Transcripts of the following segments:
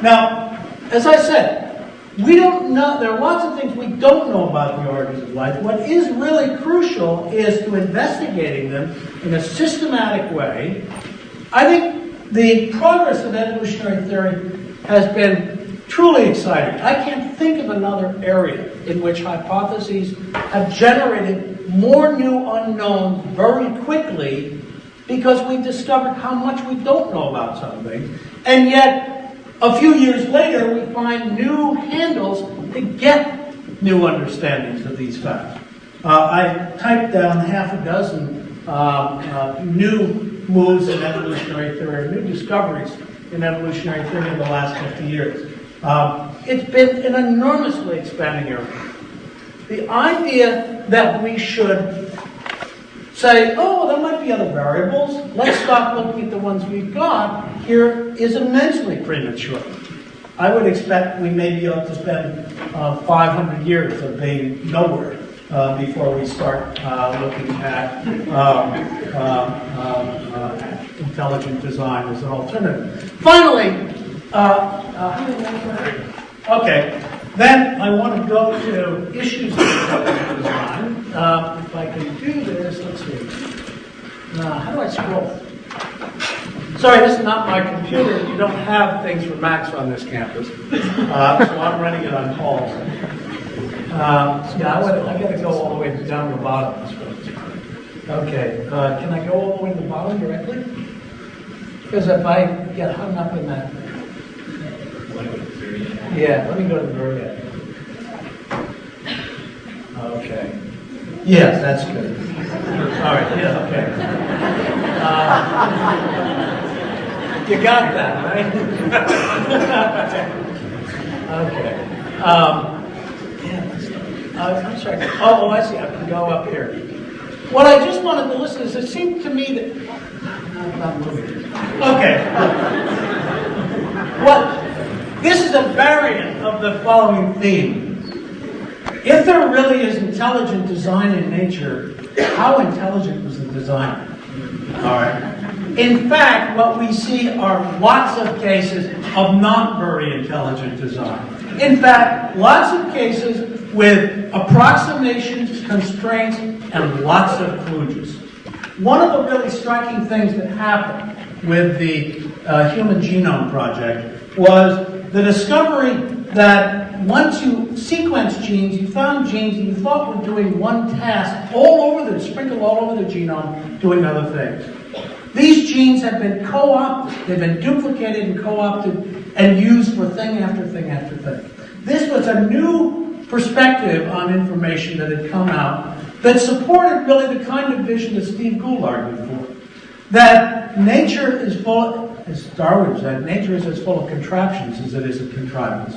Now, as I said, we don't know, there are lots of things we don't know about the origins of life. What is really crucial is to investigating them in a systematic way. I think the progress of evolutionary theory has been truly exciting. I can't think of another area in which hypotheses have generated more new unknowns very quickly because we've discovered how much we don't know about something. And yet, a few years later, we find new handles to get new understandings of these facts. I typed down half a dozen new moves in evolutionary theory, new discoveries in evolutionary theory in the last 50 years. It's been an enormously expanding area. The idea that we should say, oh, there might be other variables, let's stop looking at the ones we've got, here is immensely premature. I would expect we may be able to spend 500 years of being nowhere before we start looking at intelligent design as an alternative. Finally, okay, then I want to go to issues of intelligent design. If I can do this, let's see. How do I scroll? Sorry, this is not my computer. You don't have things for Macs on this campus. So I'm running it on calls. Yeah, I got to go all the way down the bottom. Okay, can I go all the way to the bottom directly? Because if I get hung up in that... Yeah, let me go to the very end. Okay. Yes, that's good. All right, yeah, okay. You got that, right? Okay. I'm sorry. Oh, I see. I can go up here. What I just wanted to listen is, it seemed to me that... I'm not moving. Okay. This is a variant of the following theme. If there really is intelligent design in nature, how intelligent was the designer? All right. In fact, what we see are lots of cases of not very intelligent design. In fact, lots of cases with approximations, constraints, and lots of kludges. One of the really striking things that happened with the Human Genome Project was the discovery that once you sequence genes, you found genes that you thought were doing one task sprinkled all over the genome, doing other things. These genes have been co-opted. They've been duplicated and co-opted and used for thing after thing after thing. This was a new perspective on information that had come out that supported really the kind of vision that Steve Gould argued for. That nature is full, as Darwin said, nature is as full of contraptions as it is of contrivance.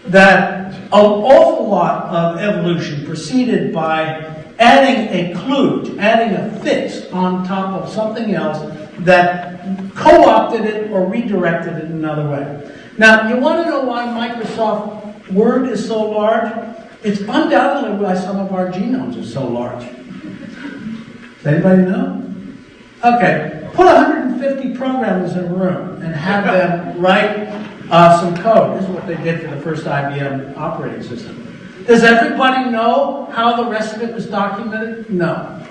That an awful lot of evolution proceeded by adding a kludge, adding a fix on top of something else that co-opted it or redirected it in another way. Now, you want to know why Microsoft Word is so large? It's undoubtedly why some of our genomes are so large. Does anybody know? Okay, put 150 programmers in a room and have them write some code. This is what they did for the first IBM operating system. Does everybody know how the rest of it was documented? No.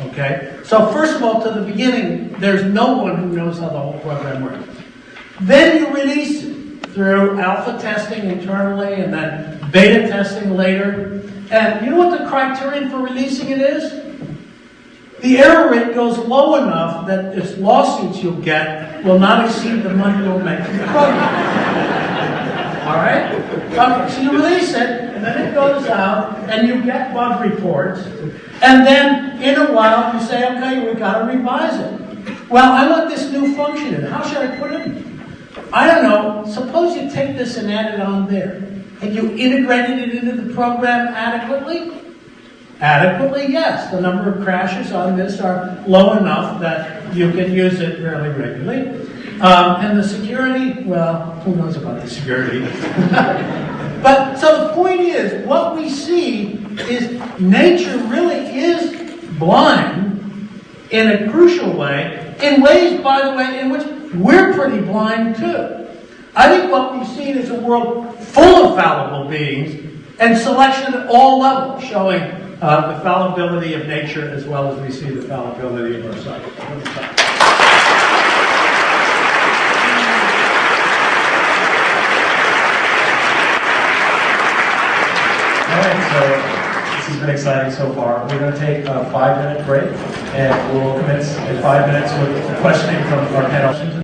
Okay? So first of all, to the beginning, there's no one who knows how the whole program works. Then you release it through alpha testing internally and then beta testing later. And you know what the criterion for releasing it is? The error rate goes low enough that its lawsuits you'll get will not exceed the money you'll make from the program. All right? Okay, so you release it, and then it goes out, and you get bug reports, and then in a while you say, okay, we've got to revise it. Well, I want this new function in. How should I put it in? I don't know. Suppose you take this and add it on there, and you integrated it into the program adequately? Adequately, yes. The number of crashes on this are low enough that you can use it fairly regularly. And the security, well, who knows about the security? But so the point is, what we see is nature really is blind in a crucial way, in ways, by the way, in which we're pretty blind too. I think what we've seen is a world full of fallible beings and selection at all levels, showing the fallibility of nature as well as we see the fallibility of ourselves. Alright, so this has been exciting so far. We're going to take a 5-minute break, and we'll commence in 5 minutes with questioning from our panel.